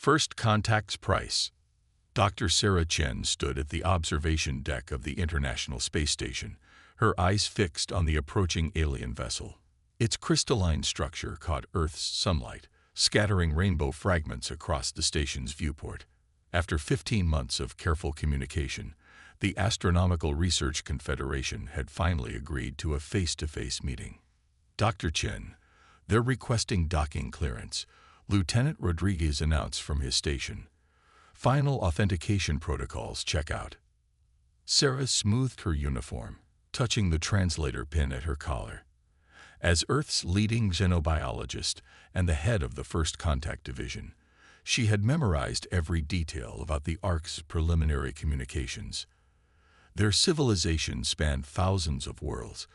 First Contact's Price. Dr. Sarah Chen stood at the observation deck of the International Space Station, her eyes fixed on the approaching alien vessel. Its crystalline structure caught Earth's sunlight, scattering rainbow fragments across the station's viewport. After 15 months of careful communication, the Astronomical Research Confederation had finally agreed to a face-to-face meeting. Dr. Chen, they're requesting docking clearance, Lieutenant Rodriguez announced from his station. Final authentication protocols check out. Sarah smoothed her uniform, touching the translator pin at her collar. As Earth's leading xenobiologist and the head of the First Contact Division, she had memorized every detail about the ARC's preliminary communications. Their civilization spanned thousands of worlds,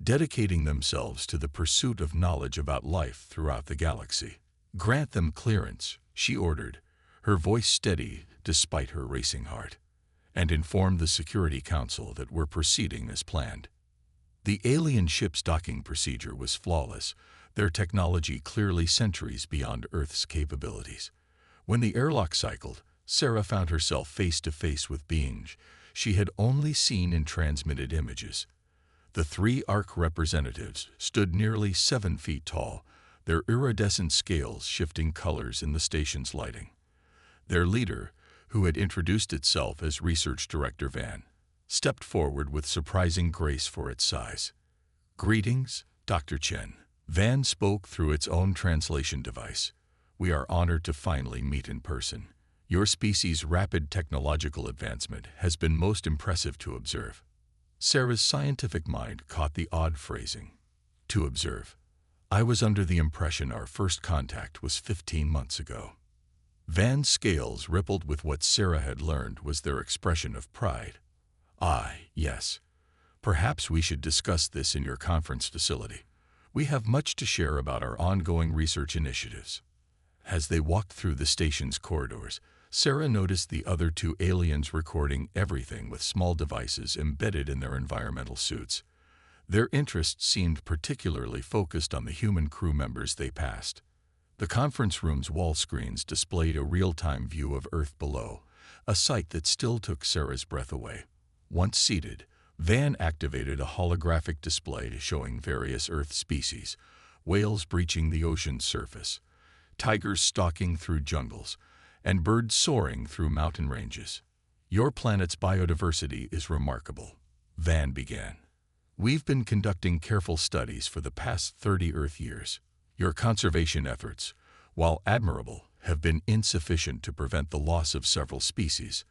dedicating themselves to the pursuit of knowledge about life throughout the galaxy. Grant them clearance, she ordered, her voice steady despite her racing heart, and informed the Security Council that we're proceeding as planned. The alien ship's docking procedure was flawless, their technology clearly centuries beyond Earth's capabilities. When the airlock cycled, Sarah found herself face-to-face with beings she had only seen in transmitted images. The three ARC representatives stood nearly 7 feet tall, their iridescent scales shifting colors in the station's lighting. Their leader, who had introduced itself as Research Director Van, stepped forward with surprising grace for its size. "Greetings, Dr. Chen." Van spoke through its own translation device. "We are honored to finally meet in person. Your species' rapid technological advancement has been most impressive to observe." Sarah's scientific mind caught the odd phrasing. To observe. I was under the impression our first contact was 15 months ago. Van's scales rippled with what Sarah had learned was their expression of pride. Yes. Perhaps we should discuss this in your conference facility. We have much to share about our ongoing research initiatives. As they walked through the station's corridors, Sarah noticed the other 2 aliens recording everything with small devices embedded in their environmental suits. Their interest seemed particularly focused on the human crew members they passed. The conference room's wall screens displayed a real-time view of Earth below, a sight that still took Sarah's breath away. Once seated, Van activated a holographic display showing various Earth species, whales breaching the ocean's surface, tigers stalking through jungles, and birds soaring through mountain ranges. "Your planet's biodiversity is remarkable," Van began. "We've been conducting careful studies for the past 30 Earth years. Your conservation efforts, while admirable, have been insufficient to prevent the loss of several species.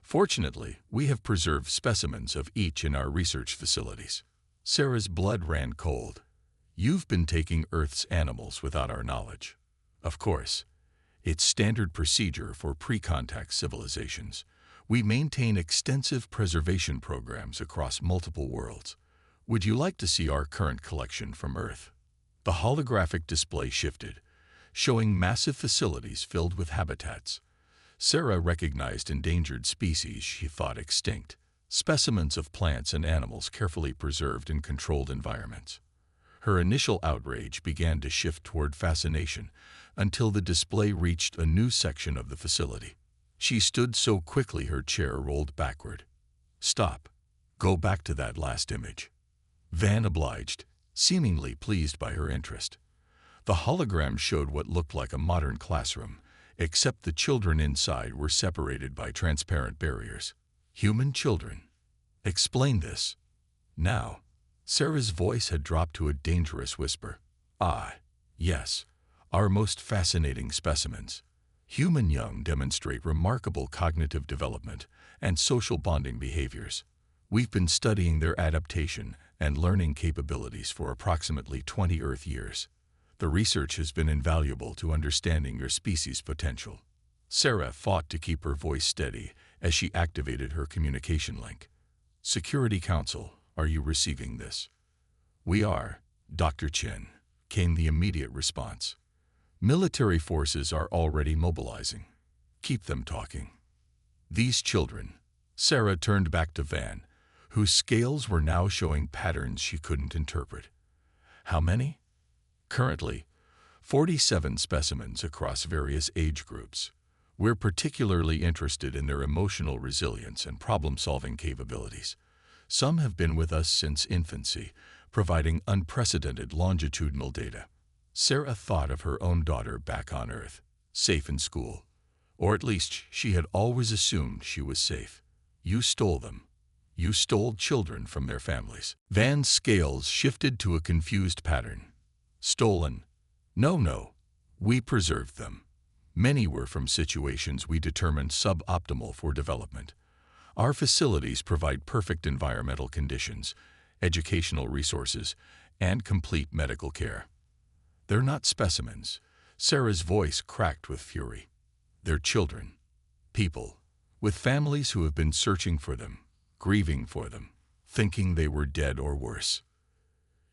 Fortunately, we have preserved specimens of each in our research facilities." Sarah's blood ran cold. "You've been taking Earth's animals without our knowledge." "Of course. It's standard procedure for pre-contact civilizations. We maintain extensive preservation programs across multiple worlds. Would you like to see our current collection from Earth?" The holographic display shifted, showing massive facilities filled with habitats. Sarah recognized endangered species she thought extinct, specimens of plants and animals carefully preserved in controlled environments. Her initial outrage began to shift toward fascination until the display reached a new section of the facility. She stood so quickly her chair rolled backward. "Stop. Go back to that last image." Van obliged, seemingly pleased by her interest. The hologram showed what looked like a modern classroom, except the children inside were separated by transparent barriers. "Human children. Explain this." Now, Sarah's voice had dropped to a dangerous whisper. Yes. Our most fascinating specimens. Human young demonstrate remarkable cognitive development and social bonding behaviors. We've been studying their adaptation and learning capabilities for approximately 20 Earth years. The research has been invaluable to understanding your species' potential." Sarah fought to keep her voice steady as she activated her communication link. "Security Council, are you receiving this?" "We are, Dr. Chen," came the immediate response. "Military forces are already mobilizing. Keep them talking." "These children." Sarah turned back to Van, whose scales were now showing patterns she couldn't interpret. "How many?" "Currently, 47 specimens across various age groups. We're particularly interested in their emotional resilience and problem-solving capabilities. Some have been with us since infancy, providing unprecedented longitudinal data. Sarah thought of her own daughter back on Earth, safe in school. Or at least she had always assumed she was safe. You stole them. You stole children from their families. Van's scales shifted to a confused pattern. Stolen. No. We preserved them. Many were from situations we determined suboptimal for development. Our facilities provide perfect environmental conditions, educational resources, and complete medical care. They're not specimens. Sarah's voice cracked with fury. They're children. People. With families who have been searching for them, grieving for them, thinking they were dead or worse.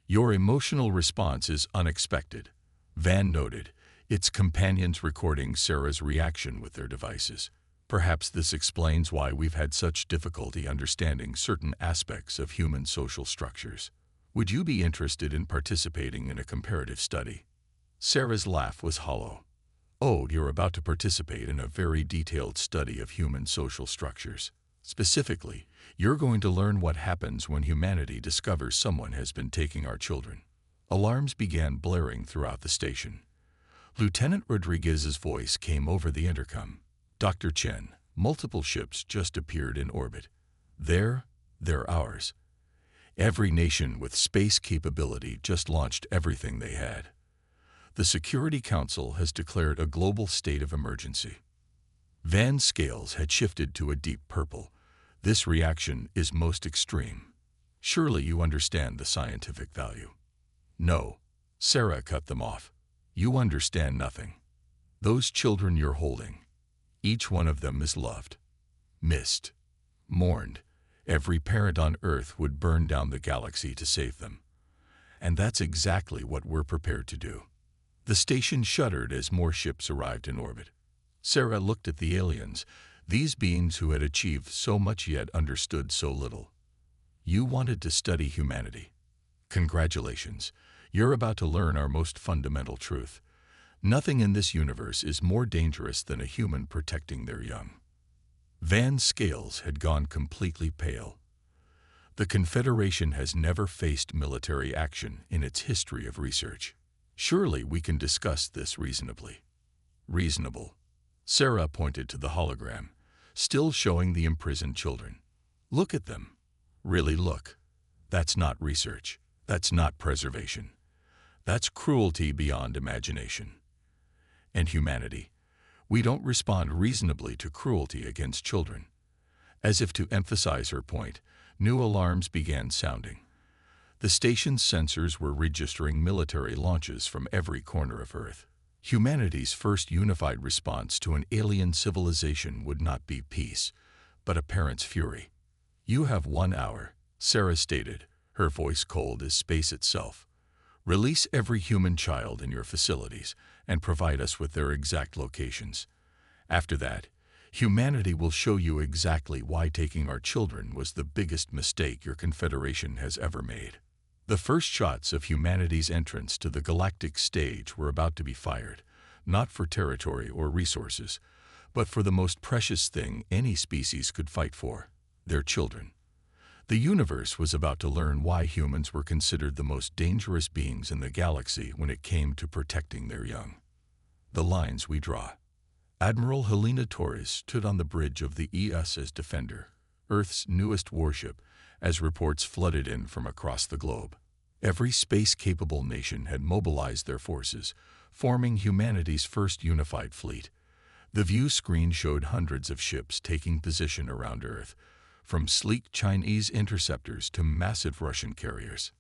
Your emotional response is unexpected, Van noted, its companions recording Sarah's reaction with their devices. Perhaps this explains why we've had such difficulty understanding certain aspects of human social structures. Would you be interested in participating in a comparative study? Sarah's laugh was hollow. Oh, you're about to participate in a very detailed study of human social structures. Specifically, you're going to learn what happens when humanity discovers someone has been taking our children. Alarms began blaring throughout the station. Lieutenant Rodriguez's voice came over the intercom. Dr. Chen, multiple ships just appeared in orbit. They're ours. Every nation with space capability just launched everything they had. The Security Council has declared a global state of emergency. Van's scales had shifted to a deep purple. This reaction is most extreme. Surely you understand the scientific value. No, Sarah cut them off. You understand nothing. Those children you're holding, each one of them is loved, missed, mourned. Every parent on Earth would burn down the galaxy to save them. And that's exactly what we're prepared to do. The station shuddered as more ships arrived in orbit. Sarah looked at the aliens, these beings who had achieved so much yet understood so little. You wanted to study humanity. Congratulations. You're about to learn our most fundamental truth. Nothing in this universe is more dangerous than a human protecting their young. Van's scales had gone completely pale. The Confederation has never faced military action in its history of research. Surely we can discuss this reasonably. Reasonable. Sarah pointed to the hologram, still showing the imprisoned children. Look at them. Really look. That's not research. That's not preservation. That's cruelty beyond imagination. And humanity. We don't respond reasonably to cruelty against children. As if to emphasize her point, new alarms began sounding. The station's sensors were registering military launches from every corner of Earth. Humanity's first unified response to an alien civilization would not be peace, but a parent's fury. You have 1 hour, Sarah stated, her voice cold as space itself. Release every human child in your facilities and provide us with their exact locations. After that, humanity will show you exactly why taking our children was the biggest mistake your Confederation has ever made. The first shots of humanity's entrance to the galactic stage were about to be fired, not for territory or resources, but for the most precious thing any species could fight for, their children. The universe was about to learn why humans were considered the most dangerous beings in the galaxy when it came to protecting their young. The lines we draw. Admiral Helena Torres stood on the bridge of the ESS Defender, Earth's newest warship, as reports flooded in from across the globe. Every space-capable nation had mobilized their forces, forming humanity's first unified fleet. The view screen showed hundreds of ships taking position around Earth, from sleek Chinese interceptors to massive Russian carriers.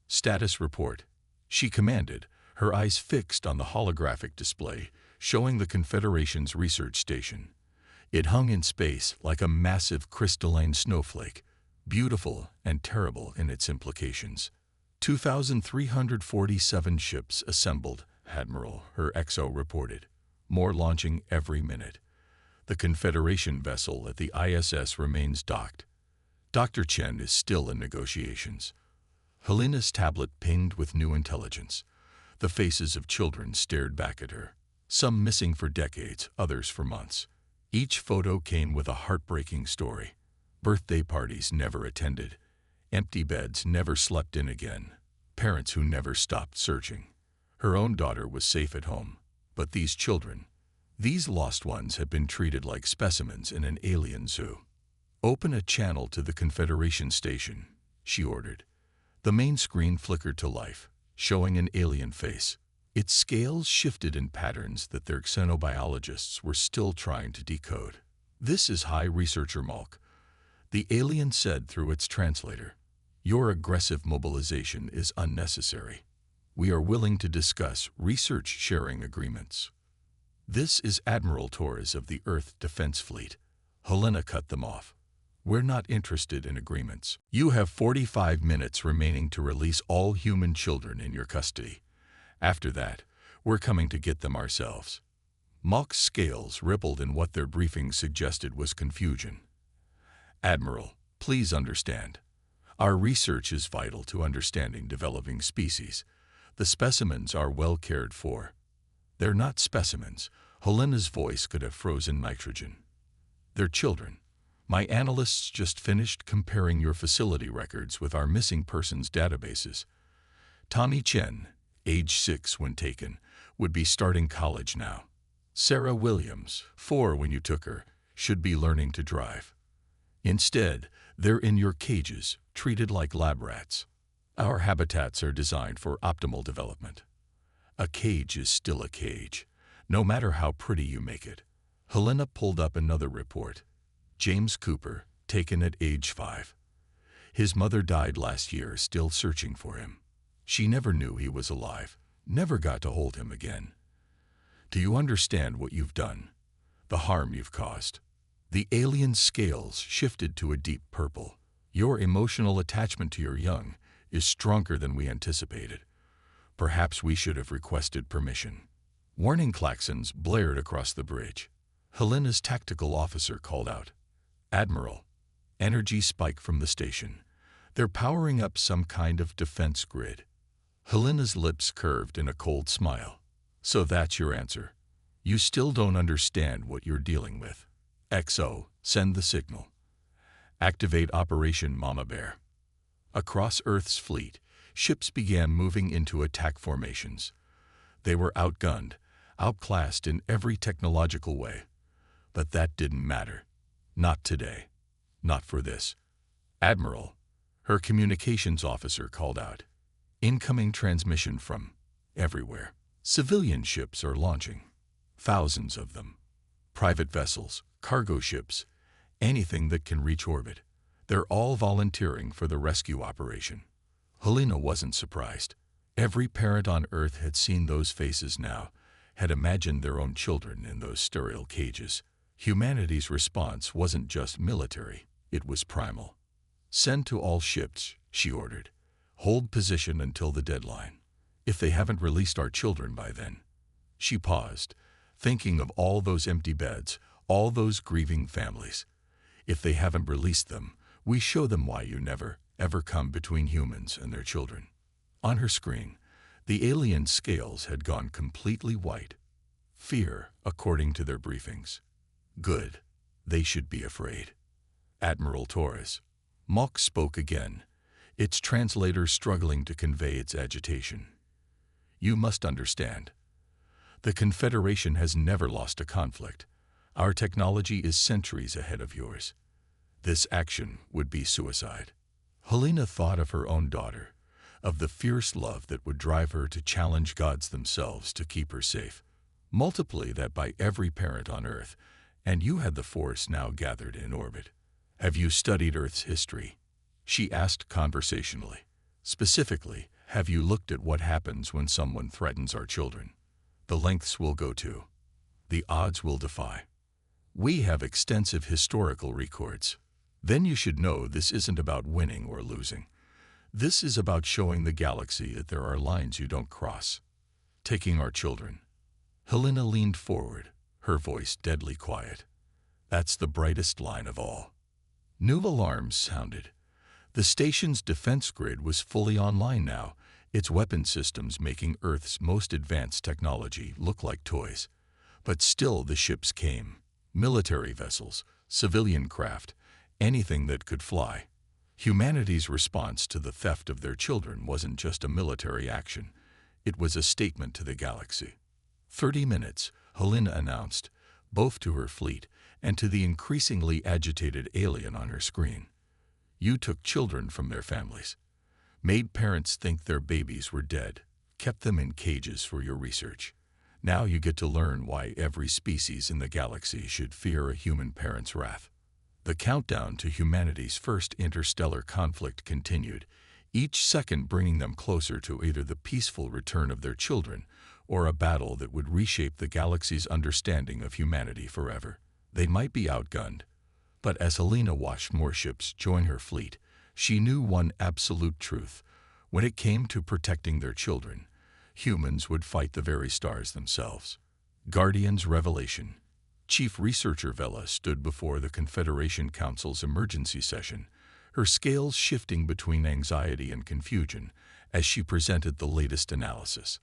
Status report. She commanded, her eyes fixed on the holographic display, showing the Confederation's research station. It hung in space like a massive crystalline snowflake, beautiful and terrible in its implications. 2,347 ships assembled, Admiral, her XO reported. More launching every minute. The Confederation vessel at the ISS remains docked. Dr. Chen is still in negotiations. Helena's tablet pinged with new intelligence. The faces of children stared back at her. Some missing for decades, others for months. Each photo came with a heartbreaking story. Birthday parties never attended. Empty beds never slept in again. Parents who never stopped searching. Her own daughter was safe at home. But these children, these lost ones had been treated like specimens in an alien zoo. "Open a channel to the Confederation station," she ordered. The main screen flickered to life, showing an alien face. Its scales shifted in patterns that their xenobiologists were still trying to decode. "This is High Researcher Malk," the alien said through its translator. "Your aggressive mobilization is unnecessary. We are willing to discuss research-sharing agreements." "This is Admiral Torres of the Earth Defense Fleet." Helena cut them off. "We're not interested in agreements. You have 45 minutes remaining to release all human children in your custody. After that, we're coming to get them ourselves." Malk's scales rippled in what their briefing suggested was confusion. "Admiral, please understand. Our research is vital to understanding developing species. The specimens are well cared for." "They're not specimens." Helena's voice could have frozen nitrogen. "They're children. My analysts just finished comparing your facility records with our missing persons databases. Tommy Chen, age 6 when taken, would be starting college now. Sarah Williams, 4 when you took her, should be learning to drive. Instead, they're in your cages, treated like lab rats. Our habitats are designed for optimal development. A cage is still a cage, no matter how pretty you make it." Helena pulled up another report. James Cooper, taken at age 5. His mother died last year, still searching for him. She never knew he was alive, never got to hold him again. "Do you understand what you've done? The harm you've caused?" The alien scales shifted to a deep purple. "Your emotional attachment to your young is stronger than we anticipated. Perhaps we should have requested permission." Warning klaxons blared across the bridge. Helena's tactical officer called out, "Admiral." Energy spiked from the station. "They're powering up some kind of defense grid." Helena's lips curved in a cold smile. "So that's your answer? You still don't understand what you're dealing with. XO, send the signal. Activate Operation Mama Bear." Across Earth's fleet, ships began moving into attack formations. They were outgunned, outclassed in every technological way. But that didn't matter. Not today. Not for this. "Admiral," her communications officer called out. "Incoming transmission from everywhere. Civilian ships are launching. Thousands of them. Private vessels, cargo ships, anything that can reach orbit. They're all volunteering for the rescue operation." Helena wasn't surprised. Every parent on Earth had seen those faces now, had imagined their own children in those sterile cages. Humanity's response wasn't just military, it was primal. "Send to all ships," she ordered. "Hold position until the deadline. If they haven't released our children by then." She paused, thinking of all those empty beds, all those grieving families. "If they haven't released them, we show them why you never, ever come between humans and their children." On her screen, the alien scales had gone completely white. Fear, according to their briefings. Good. They should be afraid. "Admiral Torres." Malk spoke again, its translator struggling to convey its agitation. "You must understand. The Confederation has never lost a conflict. Our technology is centuries ahead of yours. This action would be suicide." Helena thought of her own daughter, of the fierce love that would drive her to challenge gods themselves to keep her safe. Multiply that by every parent on Earth, and you had the force now gathered in orbit. "Have you studied Earth's history?" she asked conversationally. "Specifically, have you looked at what happens when someone threatens our children? The lengths we'll go to. The odds we'll defy. We have extensive historical records. Then you should know this isn't about winning or losing. This is about showing the galaxy that there are lines you don't cross. Taking our children." Helena leaned forward, her voice deadly quiet. "That's the brightest line of all." New alarms sounded. The station's defense grid was fully online now, its weapon systems making Earth's most advanced technology look like toys. But still the ships came. Military vessels, civilian craft, anything that could fly. Humanity's response to the theft of their children wasn't just a military action. It was a statement to the galaxy. 30 minutes, Helena announced, both to her fleet and to the increasingly agitated alien on her screen. You took children from their families, made parents think their babies were dead, kept them in cages for your research. Now you get to learn why every species in the galaxy should fear a human parent's wrath. The countdown to humanity's first interstellar conflict continued, each second bringing them closer to either the peaceful return of their children or a battle that would reshape the galaxy's understanding of humanity forever. They might be outgunned, but as Helena watched more ships join her fleet, she knew one absolute truth. When it came to protecting their children, humans would fight the very stars themselves. Guardian's revelation. Chief Researcher Vela stood before the Confederation Council's emergency session, her scales shifting between anxiety and confusion as she presented the latest analysis.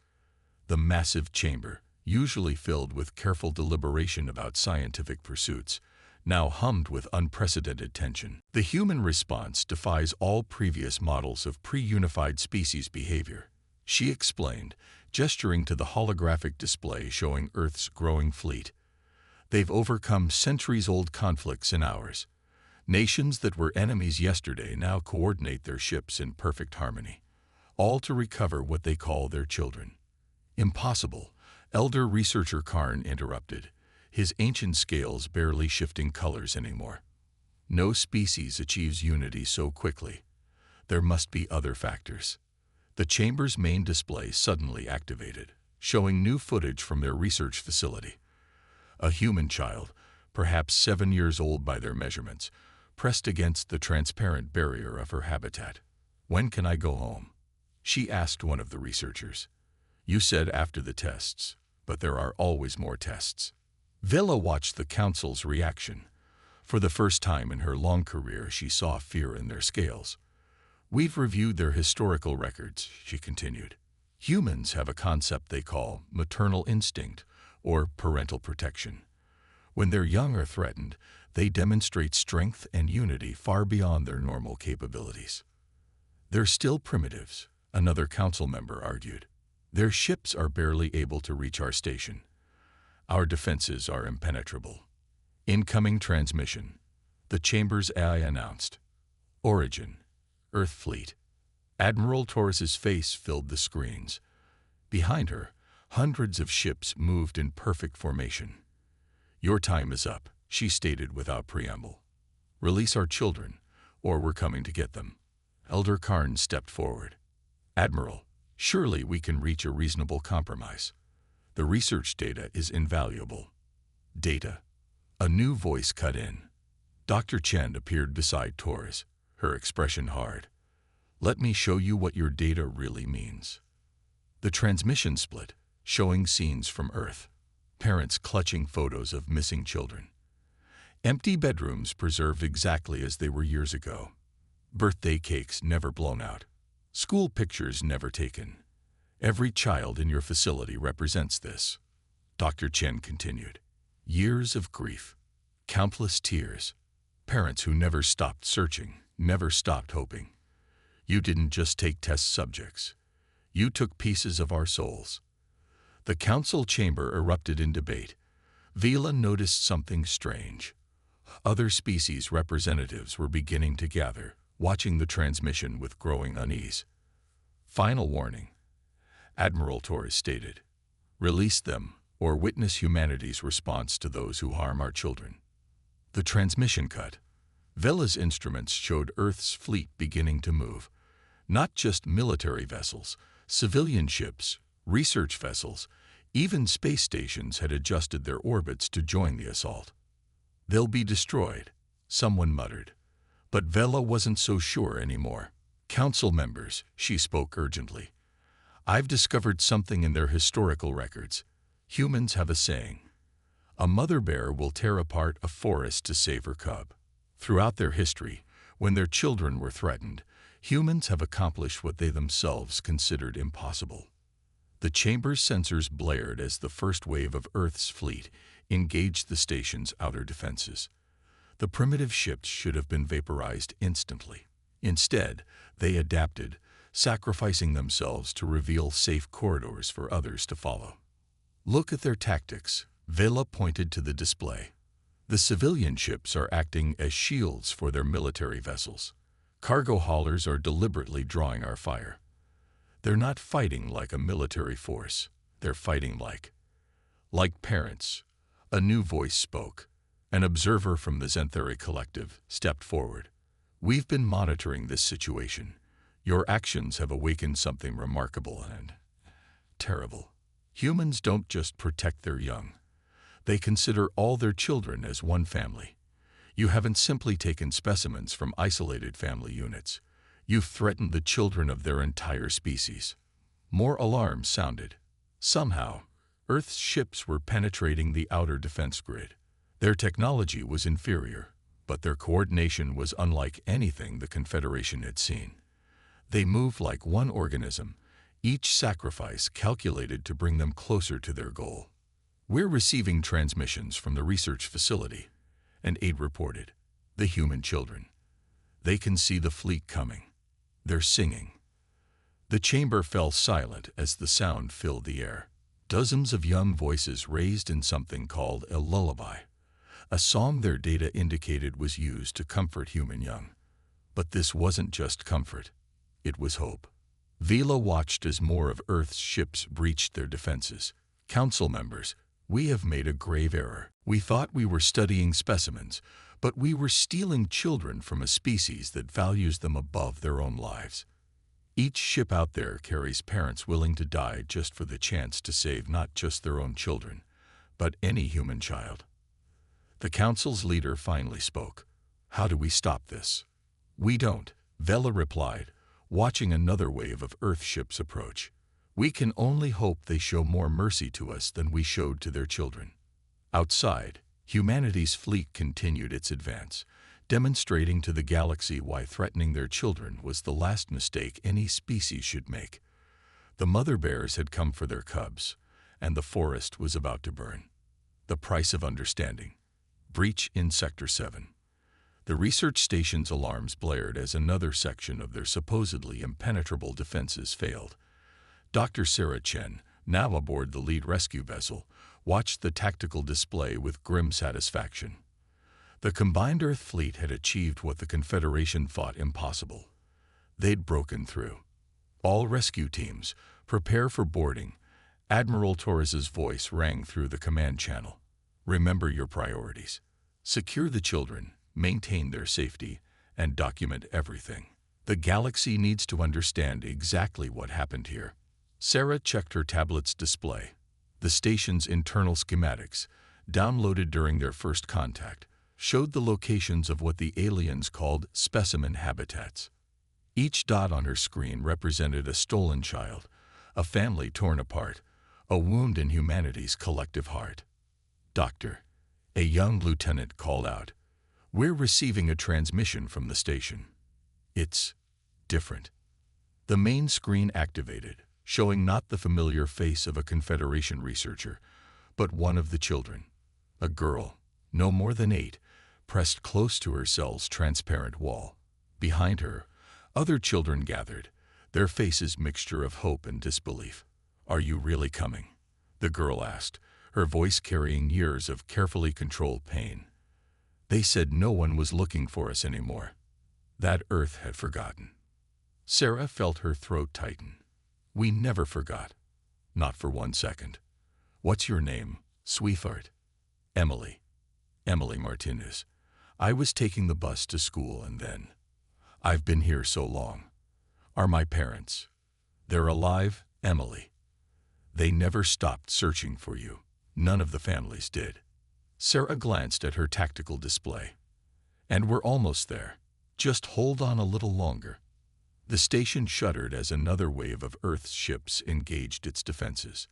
The massive chamber, usually filled with careful deliberation about scientific pursuits, now hummed with unprecedented tension. The human response defies all previous models of pre-unified species behavior, she explained, gesturing to the holographic display showing Earth's growing fleet. They've overcome centuries-old conflicts in hours. Nations that were enemies yesterday now coordinate their ships in perfect harmony, all to recover what they call their children. Impossible, Elder Researcher Karn interrupted, his ancient scales barely shifting colors anymore. No species achieves unity so quickly. There must be other factors. The chamber's main display suddenly activated, showing new footage from their research facility. A human child, perhaps 7 years old by their measurements, pressed against the transparent barrier of her habitat. "When can I go home?" she asked one of the researchers. "You said after the tests, but there are always more tests." Vela watched the council's reaction. For the first time in her long career, she saw fear in their scales. "We've reviewed their historical records," she continued. "Humans have a concept they call maternal instinct, or parental protection. When their young are threatened, they demonstrate strength and unity far beyond their normal capabilities." "They're still primitives," another council member argued. "Their ships are barely able to reach our station. Our defenses are impenetrable." "Incoming transmission," the chamber's AI announced. "Origin, Earth Fleet." Admiral Torres's face filled the screens. Behind her, hundreds of ships moved in perfect formation. "Your time is up," she stated without preamble. "Release our children, or we're coming to get them." Elder Karn stepped forward. "Admiral, surely we can reach a reasonable compromise. The research data is invaluable." "Data?" A new voice cut in. Dr. Chen appeared beside Torres, her expression hard. "Let me show you what your data really means." The transmission split, showing scenes from Earth. Parents clutching photos of missing children. Empty bedrooms preserved exactly as they were years ago. Birthday cakes never blown out. School pictures never taken. "Every child in your facility represents this," Dr. Chen continued. "Years of grief, countless tears, parents who never stopped searching, never stopped hoping. You didn't just take test subjects. You took pieces of our souls." The council chamber erupted in debate. Vela noticed something strange. Other species representatives were beginning to gather, watching the transmission with growing unease. "Final warning," Admiral Torres stated. "Release them, or witness humanity's response to those who harm our children." The transmission cut. Vela's instruments showed Earth's fleet beginning to move. Not just military vessels, civilian ships, research vessels, even space stations had adjusted their orbits to join the assault. "They'll be destroyed," someone muttered. But Vela wasn't so sure anymore. "Council members," she spoke urgently. "I've discovered something in their historical records. Humans have a saying. A mother bear will tear apart a forest to save her cub. Throughout their history, when their children were threatened, humans have accomplished what they themselves considered impossible. The chamber's sensors blared as the first wave of Earth's fleet engaged the station's outer defenses. The primitive ships should have been vaporized instantly. Instead, they adapted, sacrificing themselves to reveal safe corridors for others to follow. Look at their tactics. Vela pointed to the display. The civilian ships are acting as shields for their military vessels. Cargo haulers are deliberately drawing our fire. They're not fighting like a military force. They're fighting like parents. A new voice spoke. An observer from the Zentheri Collective stepped forward. We've been monitoring this situation. Your actions have awakened something remarkable and terrible. Humans don't just protect their young. They consider all their children as one family. You haven't simply taken specimens from isolated family units. You've threatened the children of their entire species. More alarms sounded. Somehow, Earth's ships were penetrating the outer defense grid. Their technology was inferior, but their coordination was unlike anything the Confederation had seen. They moved like one organism, each sacrifice calculated to bring them closer to their goal. We're receiving transmissions from the research facility, an aide reported. The human children. They can see the fleet coming. They're singing. The chamber fell silent as the sound filled the air. Dozens of young voices raised in something called a lullaby, a song their data indicated was used to comfort human young. But this wasn't just comfort. It was hope. Vela watched as more of Earth's ships breached their defenses. Council members, we have made a grave error. We thought we were studying specimens, but we were stealing children from a species that values them above their own lives. Each ship out there carries parents willing to die just for the chance to save not just their own children, but any human child. The council's leader finally spoke. How do we stop this? We don't, Vela replied, watching another wave of Earth ships approach. We can only hope they show more mercy to us than we showed to their children. Outside, humanity's fleet continued its advance, demonstrating to the galaxy why threatening their children was the last mistake any species should make. The mother bears had come for their cubs, and the forest was about to burn. The price of understanding. Breach in Sector 7. The research station's alarms blared as another section of their supposedly impenetrable defenses failed. Dr. Sarah Chen, now aboard the lead rescue vessel, watched the tactical display with grim satisfaction. The combined Earth fleet had achieved what the Confederation thought impossible. They'd broken through. All rescue teams, prepare for boarding. Admiral Torres's voice rang through the command channel. Remember your priorities. Secure the children, maintain their safety, and document everything. The galaxy needs to understand exactly what happened here. Sarah checked her tablet's display. The station's internal schematics, downloaded during their first contact, showed the locations of what the aliens called specimen habitats. Each dot on her screen represented a stolen child, a family torn apart, a wound in humanity's collective heart. Doctor, a young lieutenant called out, "We're receiving a transmission from the station. It's different." The main screen activated, showing not the familiar face of a Confederation researcher, but one of the children. A girl, no more than 8, pressed close to her cell's transparent wall. Behind her, other children gathered, their faces mixture of hope and disbelief. "Are you really coming?" the girl asked, her voice carrying years of carefully controlled pain. "They said no one was looking for us anymore. That Earth had forgotten." Sarah felt her throat tighten. "We never forgot. Not for 1 second. What's your name, sweetheart?" "Emily. Emily Martinez. I was taking the bus to school and then. I've been here so long. Are my parents? They're alive, Emily. They never stopped searching for you. None of the families did." Sarah glanced at her tactical display. "And we're almost there. Just hold on a little longer." The station shuddered as another wave of Earth's ships engaged its defenses.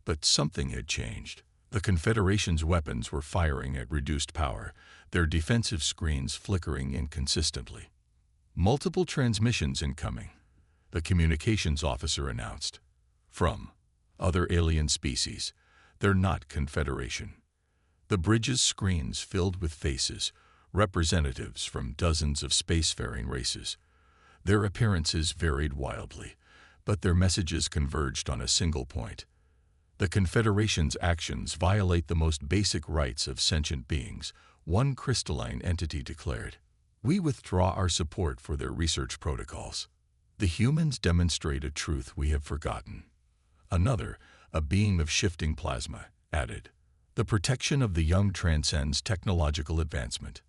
But something had changed. The Confederation's weapons were firing at reduced power, their defensive screens flickering inconsistently. "Multiple transmissions incoming," the communications officer announced. "From Other alien species. They're not Confederation. The bridge's screens filled with faces, representatives from dozens of spacefaring races. Their appearances varied wildly, but their messages converged on a single point. The Confederation's actions violate the most basic rights of sentient beings, one crystalline entity declared. We withdraw our support for their research protocols. The humans demonstrate a truth we have forgotten. Another, a being of shifting plasma, added. The protection of the young transcends technological advancement.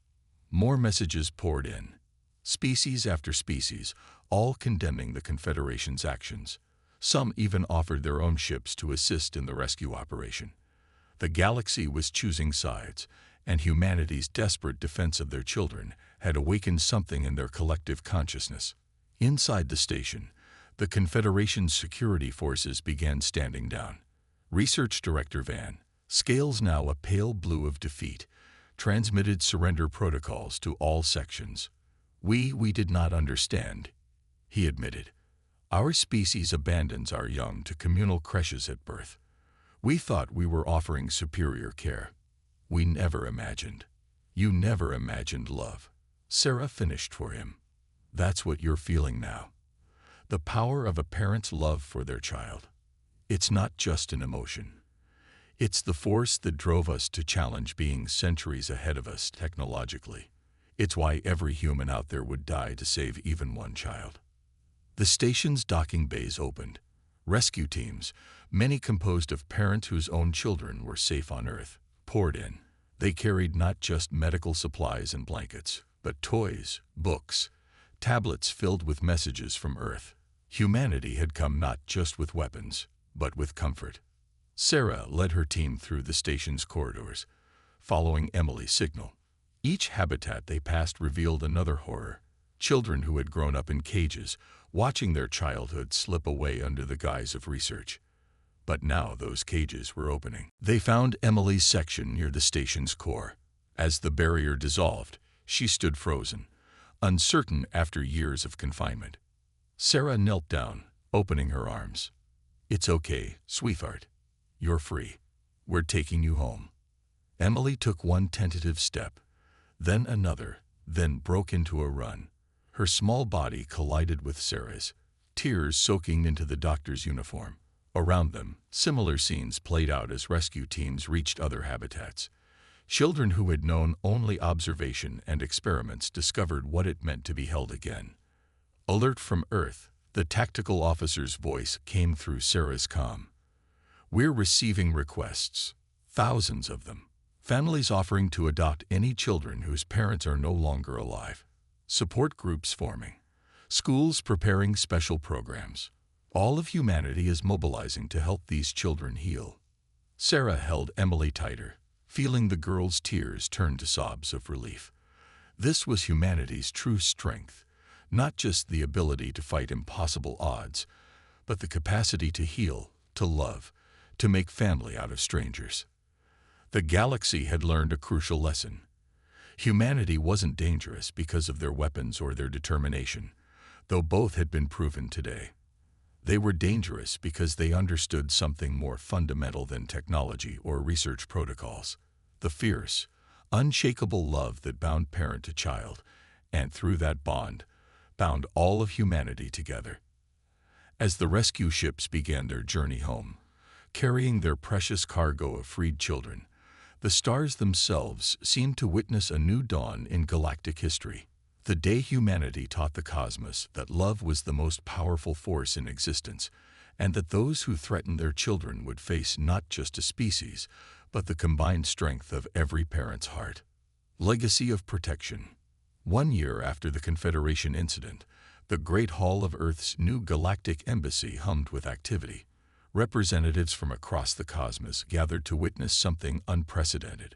More messages poured in. Species after species, all condemning the Confederation's actions. Some even offered their own ships to assist in the rescue operation. The galaxy was choosing sides, and humanity's desperate defense of their children had awakened something in their collective consciousness. Inside the station, the Confederation's security forces began standing down. Research Director Van, scales now a pale blue of defeat, transmitted surrender protocols to all sections. We did not understand, he admitted. Our species abandons our young to communal creches at birth. We thought we were offering superior care. We never imagined. You never imagined love. Sarah finished for him. That's what you're feeling now. The power of a parent's love for their child. It's not just an emotion. It's the force that drove us to challenge beings centuries ahead of us technologically. It's why every human out there would die to save even one child. The station's docking bays opened. Rescue teams, many composed of parents whose own children were safe on Earth, poured in. They carried not just medical supplies and blankets, but toys, books, tablets filled with messages from Earth. Humanity had come not just with weapons, but with comfort. Sarah led her team through the station's corridors, following Emily's signal. Each habitat they passed revealed another horror. Children who had grown up in cages, watching their childhood slip away under the guise of research. But now those cages were opening. They found Emily's section near the station's core. As the barrier dissolved, she stood frozen, uncertain after years of confinement. Sarah knelt down, opening her arms. It's okay, sweetheart. You're free. We're taking you home. Emily took one tentative step, then another, then broke into a run. Her small body collided with Sarah's, tears soaking into the doctor's uniform. Around them, similar scenes played out as rescue teams reached other habitats. Children who had known only observation and experiments discovered what it meant to be held again. Alert from Earth, the tactical officer's voice came through Sarah's comm. We're receiving requests, thousands of them. Families offering to adopt any children whose parents are no longer alive. Support groups forming. Schools preparing special programs. All of humanity is mobilizing to help these children heal. Sarah held Emily tighter, feeling the girl's tears turn to sobs of relief. This was humanity's true strength, not just the ability to fight impossible odds, but the capacity to heal, to love, to make family out of strangers. The galaxy had learned a crucial lesson. Humanity wasn't dangerous because of their weapons or their determination, though both had been proven today. They were dangerous because they understood something more fundamental than technology or research protocols. The fierce, unshakable love that bound parent to child, and through that bond, bound all of humanity together. As the rescue ships began their journey home, carrying their precious cargo of freed children, the stars themselves seemed to witness a new dawn in galactic history. The day humanity taught the cosmos that love was the most powerful force in existence, and that those who threatened their children would face not just a species, but the combined strength of every parent's heart. Legacy of protection. 1 year after the Confederation incident, the Great Hall of Earth's new galactic embassy hummed with activity. Representatives from across the cosmos gathered to witness something unprecedented: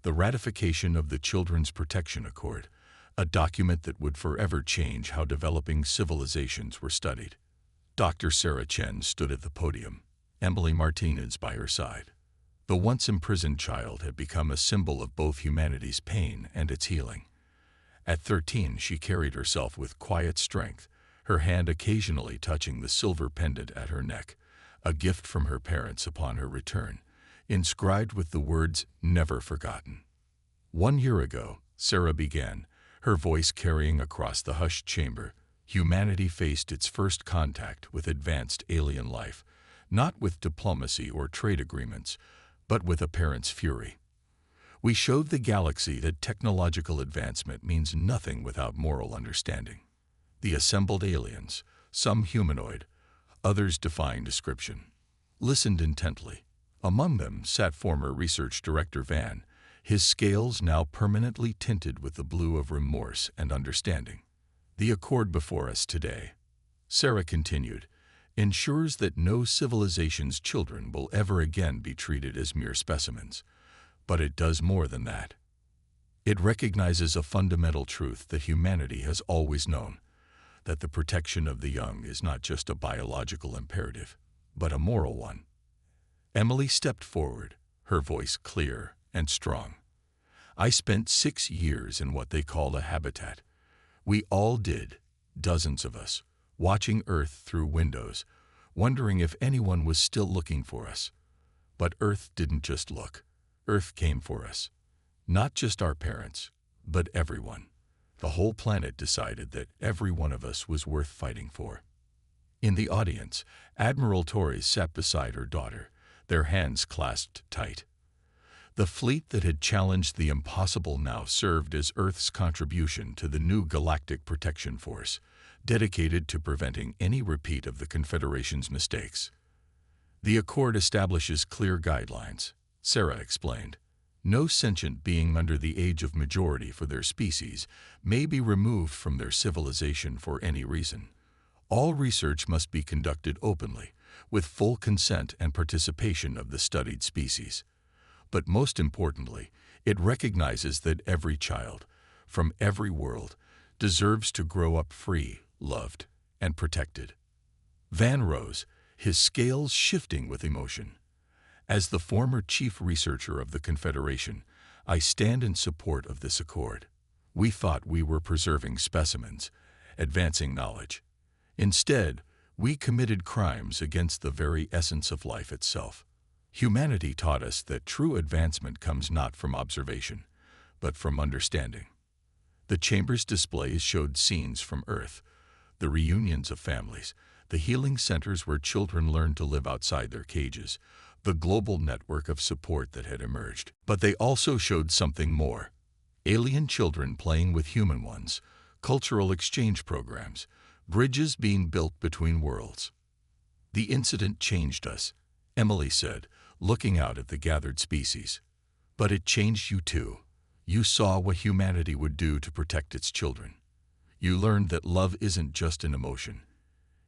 the ratification of the Children's Protection Accord, a document that would forever change how developing civilizations were studied. Dr. Sarah Chen stood at the podium, Emily Martinez by her side. The once imprisoned child had become a symbol of both humanity's pain and its healing. At 13, she carried herself with quiet strength, her hand occasionally touching the silver pendant at her neck, a gift from her parents upon her return, inscribed with the words, "Never forgotten." 1 year ago, Sarah began, her voice carrying across the hushed chamber. Humanity faced its first contact with advanced alien life, not with diplomacy or trade agreements, but with a parent's fury. We showed the galaxy that technological advancement means nothing without moral understanding. The assembled aliens, some humanoid, others defying description, listened intently. Among them sat former research director Van, his scales now permanently tinted with the blue of remorse and understanding. The accord before us today, Sarah continued, ensures that no civilization's children will ever again be treated as mere specimens. But it does more than that. It recognizes a fundamental truth that humanity has always known, that the protection of the young is not just a biological imperative, but a moral one. Emily stepped forward, her voice clear and strong. I spent 6 years in what they call a habitat. We all did, dozens of us, watching Earth through windows, wondering if anyone was still looking for us. But Earth didn't just look. Earth came for us. Not just our parents, but everyone. The whole planet decided that every one of us was worth fighting for. In the audience, Admiral Torres sat beside her daughter, their hands clasped tight. The fleet that had challenged the impossible now served as Earth's contribution to the new Galactic Protection Force, dedicated to preventing any repeat of the Confederation's mistakes. The Accord establishes clear guidelines, Sarah explained. No sentient being under the age of majority for their species may be removed from their civilization for any reason. All research must be conducted openly, with full consent and participation of the studied species. But most importantly, it recognizes that every child, from every world, deserves to grow up free, loved, and protected. Van rose, his scales shifting with emotion. As the former chief researcher of the Confederation, I stand in support of this accord. We thought we were preserving specimens, advancing knowledge. Instead, we committed crimes against the very essence of life itself. Humanity taught us that true advancement comes not from observation, but from understanding. The chamber's displays showed scenes from Earth, the reunions of families, the healing centers where children learned to live outside their cages, the global network of support that had emerged. But they also showed something more. Alien children playing with human ones, cultural exchange programs, bridges being built between worlds. The incident changed us, Emily said, looking out at the gathered species. But it changed you too. You saw what humanity would do to protect its children. You learned that love isn't just an emotion.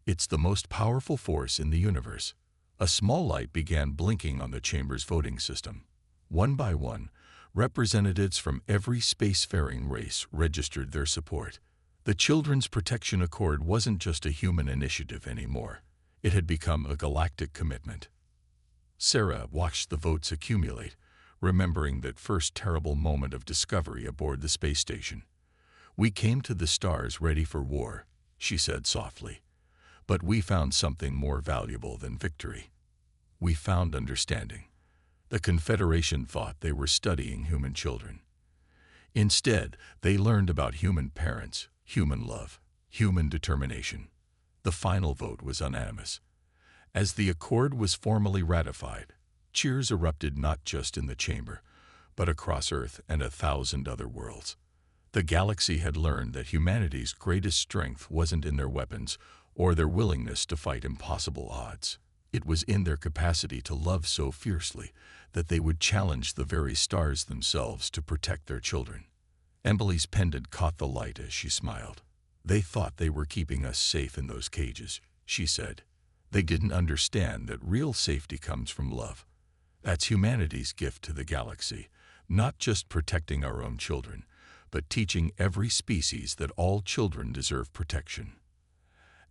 It's the most powerful force in the universe. A small light began blinking on the chamber's voting system. One by one, representatives from every spacefaring race registered their support. The Children's Protection Accord wasn't just a human initiative anymore. It had become a galactic commitment. Sarah watched the votes accumulate, remembering that first terrible moment of discovery aboard the space station. "We came to the stars ready for war," she said softly. "But we found something more valuable than victory. We found understanding." The Confederation thought they were studying human children. Instead, they learned about human parents, human love, human determination. The final vote was unanimous. As the accord was formally ratified, cheers erupted not just in the chamber, but across Earth and 1,000 other worlds. The galaxy had learned that humanity's greatest strength wasn't in their weapons or their willingness to fight impossible odds. It was in their capacity to love so fiercely that they would challenge the very stars themselves to protect their children. Emily's pendant caught the light as she smiled. "They thought they were keeping us safe in those cages," she said. "They didn't understand that real safety comes from love. That's humanity's gift to the galaxy, not just protecting our own children, but teaching every species that all children deserve protection."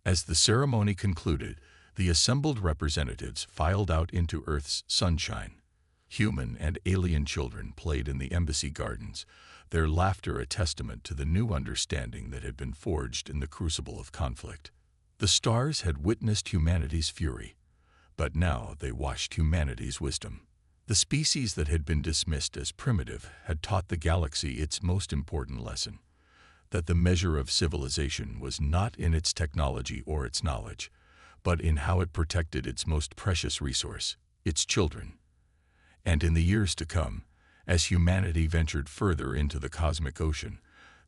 As the ceremony concluded, the assembled representatives filed out into Earth's sunshine. Human and alien children played in the embassy gardens, their laughter a testament to the new understanding that had been forged in the crucible of conflict. The stars had witnessed humanity's fury, But now they watched humanity's wisdom. The species that had been dismissed as primitive had taught the galaxy its most important lesson, that the measure of civilization was not in its technology or its knowledge, but in how it protected its most precious resource, its children. And in the years to come, as humanity ventured further into the cosmic ocean,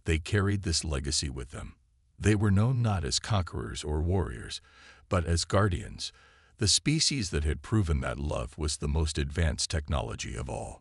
they carried this legacy with them. They were known not as conquerors or warriors, but as guardians, the species that had proven that love was the most advanced technology of all.